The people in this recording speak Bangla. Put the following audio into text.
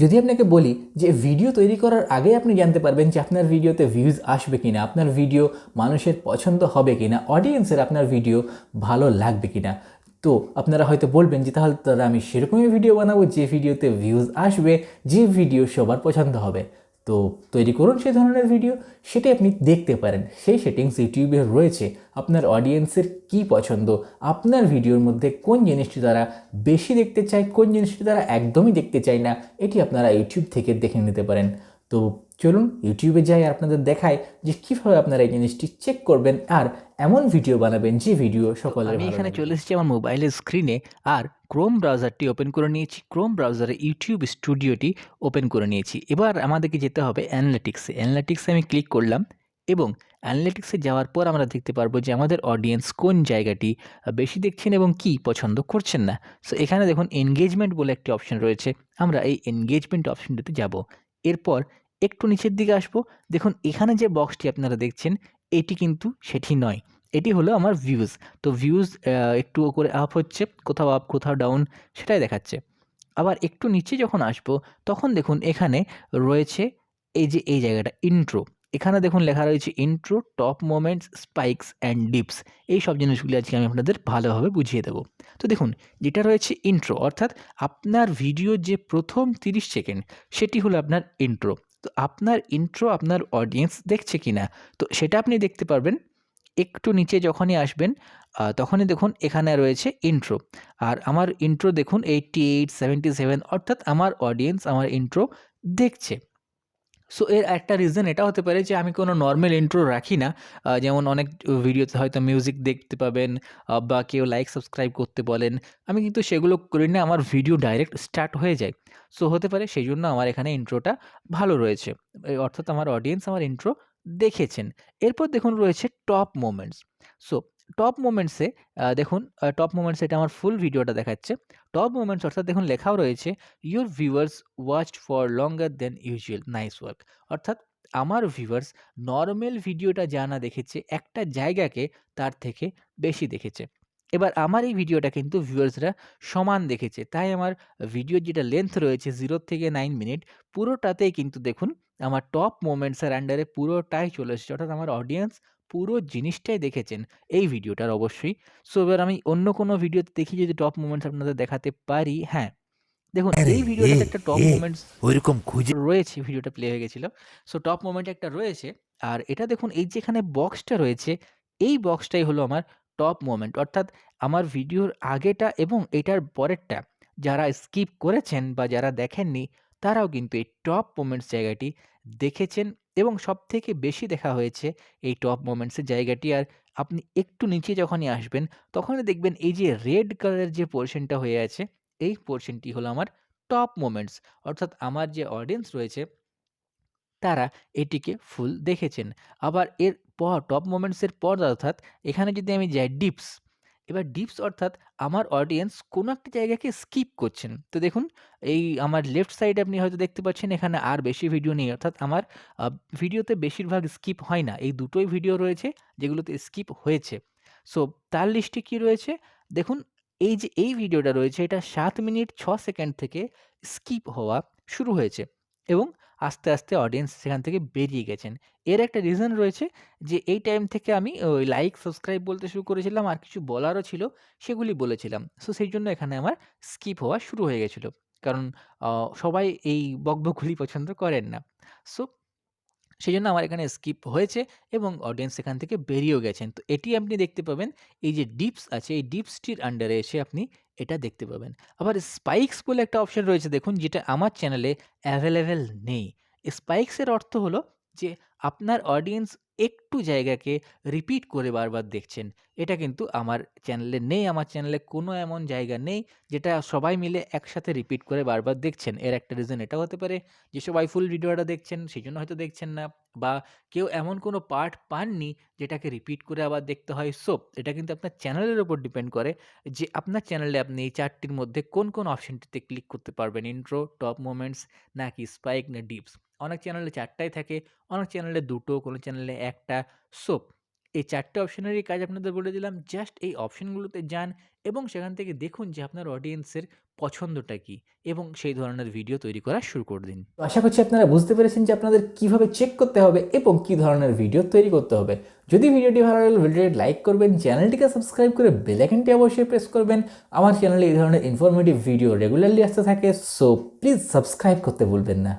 যদি আপনাকে বলি যে ভিডিও তৈরি করার আগে আপনি জানতে পারবেন যে আপনার ভিডিওতে ভিউজ আসবে কিনা, আপনার ভিডিও মানুষের পছন্দ হবে কিনা, অডিয়েন্সের আপনার ভিডিও ভালো লাগবে কিনা, তো আপনারা হয়তো বলবেন যে তাহলে আমি সেরকমই ভিডিও বানাবো যে ভিডিওতে ভিউজ আসবে, যে ভিডিও সবার পছন্দ হবে। তো তৈরি করুন সেই ধরনের ভিডিও, সেটাই আপনি দেখতে পারেন। সেই সেটিংস ইউটিউবে রয়েছে। আপনার অডিয়েন্সের কী পছন্দ, আপনার ভিডিওর মধ্যে কোন জিনিসটি তারা বেশি দেখতে চায়, কোন জিনিসটি তারা একদমই দেখতে চায় না, এটি আপনারা ইউটিউব থেকে দেখে নিতে পারেন। তো চলুন ইউটিউবে যাই আর আপনাদের দেখাই যে কীভাবে আপনারা এই জিনিসটি চেক করবেন আর এমন ভিডিও বানাবেন যে ভিডিও সকলের আমি ভালো এখানে লাগবে। চলে এসেছি আমার মোবাইলের স্ক্রিনে আর ক্রোম ব্রাউজারটি ওপেন করে নিয়েছি। ক্রোম ব্রাউজারে ইউটিউব স্টুডিওটি ওপেন করে নিয়েছি। এবার আমাদেরকে যেতে হবে অ্যানালিটিক্সে। অ্যানালিটিক্সে আমি ক্লিক করলাম এবং অ্যানালিটিক্সে যাওয়ার পর আমরা দেখতে পারবো যে আমাদের অডিয়েন্স কোন জায়গাটি বেশি দেখছেন এবং কি পছন্দ করছেন না। সো এখানে দেখুন এনগেজমেন্ট বলে একটি অপশন রয়েছে। আমরা এই এনগেজমেন্ট অপশনটিতে যাব। এরপর একটু নিচের দিকে আসবো। দেখুন এখানে যে বক্সটি আপনারা দেখছেন এটি কিন্তু সেটি নয়। এটি হলো আমার ভিউজ। তো ভিউজ একটু করে আপ হচ্ছে, কোথাও আপ কোথাও ডাউন সেটাই দেখাচ্ছে। আবার একটু নিচে যখন আসবো তখন দেখুন এখানে রয়েছে এই যে এই জায়গাটা ইন্ট্রো। এখানে দেখুন লেখা রয়েছে intro, top moments, spikes and dips. এই সব জিনিসগুলি আজকে আমি আপনাদের ভালোভাবে বুঝিয়ে দেবো। তো দেখুন যেটা রয়েছে ইন্ট্রো, অর্থাৎ আপনার ভিডিওর যে প্রথম 30 সেকেন্ড সেটি হলো আপনার ইন্ট্রো। তো আপনার ইন্ট্রো আপনার অডিয়েন্স দেখছে কিনা, তো সেটা আপনি দেখতে পারবেন একটু নিচে যখনই আসবেন। তখনই দেখুন এখানে রয়েছে ইন্ট্রো। আর আমার ইন্ট্রো দেখুন 88, 77, অর্থাৎ আমার অডিয়েন্স আমার ইন্ট্রো দেখছে। সো এর একটা রিজন এটা হতে পারে যে আমি কোনো নরমাল ইন্ট্রো রাখি না। যেমন অনেক ভিডিওতে হয়তো মিউজিক দেখতে পাবেন, বা কেউ লাইক সাবস্ক্রাইব করতে বলেন। আমি কিন্তু সেগুলো করি না, আমার ভিডিও ডাইরেক্ট স্টার্ট হয়ে যায়। সো হতে পারে সেইজন্য আমার এখানে ইন্ট্রোটা ভালো রয়েছে। অর্থাৎ আমার অডিয়েন্স আমার ইন্ট্রো দেখেছেন। এরপর দেখুন রয়েছে টপ মোমেন্টস। সো টপ মোমেন্টসে দেখুন টপ মোমেন্টস এটা আমার ফুল ভিডিওটা দেখাচ্ছে। টপ মোমেন্টস অর্থাৎ দেখুন লেখাও রয়েছে your viewers watched for longer than usual, nice work. অর্থাৎ আমার ভিউয়ার্স নরমাল ভিডিওটা যা না দেখেছে একটা জায়গাকে তার থেকে বেশি দেখেছে। এবার আমার এই ভিডিওটা কিন্তু ভিউয়ার্সরা সমান দেখেছে। তাই আমার ভিডিওর যেটা লেন্থ রয়েছে 0 থেকে 9 মিনিট পুরোটাতেই কিন্তু দেখুন আমার টপ মোমেন্টস এর আন্ডারে পুরোটাই চলে এসেছে। অর্থাৎ আমার অডিয়েন্স পুরো জিনিসটাই দেখেছেন এই ভিডিওটার অবশ্যই। সো এবার আমি অন্য কোনো ভিডিওতে দেখি যদি টপ মোমেন্টস আপনাদের দেখাতে পারি। হ্যাঁ, দেখুন আরে এই হে ভিডিওটাতে একটা টপ হে মোমেন্টস ওইরকম খুঁজে রয়েছে, ভিডিওটা প্লে হয়ে গেছিল। সো টপ মোমেন্ট একটা রয়েছে। আর এটা দেখুন এই যে এখানে বক্সটা রয়েছে, এই বক্সটাই হলো আমার টপ মোমেন্ট। অর্থাৎ আমার ভিডিওর আগেটা এবং এটার পরেরটা যারা স্কিপ করেছেন বা যারা দেখেননি তারাও কিন্তু এই টপ মোমেন্টস জায়গাটি দেখেছেন এবং সবথেকে বেশি দেখা হয়েছে এই টপ মোমেন্টস এর জায়গাটি। আর আপনি একটু নিচে যখনই আসবেন তখনই দেখবেন এই যে রেড কালারের যে পোরশনটা হয়ে আছে, এই পোরশনটি হলো আমার টপ মোমেন্টস। অর্থাৎ আমার যে অডিয়েন্স রয়েছে তারা এটিকে ফুল দেখেছেন। আবার এর পর টপ মোমেন্টস এর পর অর্থাৎ এখানে যদি আমি যাই ডিপস, এবার ডিপস অর্থাৎ আমার অডিয়েন্স কোনো একটা জায়গাকে স্কিপ করছেন। তো দেখুন এই আমার লেফট সাইডে আপনি হয়তো দেখতে পাচ্ছেন এখানে আর বেশি ভিডিও নেই। অর্থাৎ আমার আ ভিডিওতে বেশিরভাগ স্কিপ হয় না। এই দুটোই ভিডিও রয়েছে যেগুলোতে স্কিপ হয়েছে। সো তার লিস্টে কি রয়েছে? দেখুন এই যে এই ভিডিওটা রয়েছে এটা ৭ মিনিট ৬ সেকেন্ড থেকে স্কিপ হওয়া শুরু হয়েছে এবং আস্তে, আস্তে অডিয়েন্স সেখান থেকে বেরিয়ে গেছেন। এর একটা রিজন রয়েছে যে এই টাইম থেকে আমি ওই লাইক, সাবস্ক্রাইব বলতে শুরু করেছিলাম আর কিছু বলারও ছিল সেগুলি বলেছিলাম। সো সেইজন্য এখানে আমার স্কিপ হওয়া শুরু হয়ে গেছিল। কারণ আ সবাই এই বকবকগুলি পছন্দ করেন না। সো সেজন্য আমার এখানে স্কিপ হয়েছে এবং অডিয়েন্স এখান থেকে বেরিয়েও গেছেন। তো এটি আপনি দেখতে পাবেন এই যে ডিপস আছে, এই ডিপসটির আন্ডারে এসে আপনি এটা দেখতে পাবেন। আবার স্পাইকস বলে একটা অপশন রয়েছে দেখুন যেটা আমার চ্যানেলে এভেইলেবল নেই। স্পাইকস এর অর্থ হলো যে আপনার অডিয়েন্স একটু জায়গাকে রিপিট করে বারবার দেখছেন। এটা কিন্তু আমার চ্যানেলে নেই। আমার চ্যানেলে কোনো এমন জায়গা নেই যেটা সবাই মিলে একসাথে রিপিট করে বারবার দেখছেন। এর একটা রিজন এটাও হতে পারে যে সবাই ফুল ভিডিওটা দেখছেন সেজন্য হয়তো দেখছেন না, বা কেউ এমন কোনো পার্ট পাননি যেটাকে রিপিট করে আবার দেখতে হয়। সো এটা কিন্তু আপনার চ্যানেলের উপর ডিপেন্ড করে যে আপনার চ্যানেলে আপনি এই ৪ টির মধ্যে কোন অপশনটিতে ক্লিক করতে পারবেন। ইন্ট্রো, টপ মোমেন্টস নাকি স্পাইক না ডিপস। অনেক চ্যানেলে ৪ টাই থাকে, অনেক চ্যানেলে ২ টো, কোনো চ্যানেলে ১ টা। সো এই ৪ টে অপশনেরই কাজ আপনাদের বলে দিলাম। জাস্ট এই অপশনগুলোতে যান এবং সেখান থেকে দেখুন যে আপনার অডিয়েন্সের পছন্দটা কী এবং সেই ধরনের ভিডিও তৈরি করা শুরু করে দিন। তো আশা করছি আপনারা বুঝতে পেরেছেন যে আপনাদের কিভাবে চেক করতে হবে এবং কী ধরনের ভিডিও তৈরি করতে হবে। যদি ভিডিওটি ভালো লাগলে ভিডিওটি লাইক করবেন, চ্যানেলটিকে সাবস্ক্রাইব করে বেল আইকনটি অবশ্যই প্রেস করবেন। আমার চ্যানেলে এই ধরনের ইনফরমেটিভ ভিডিও রেগুলারলি আসতে থাকে, সো প্লিজ সাবস্ক্রাইব করতে ভুলবেন না।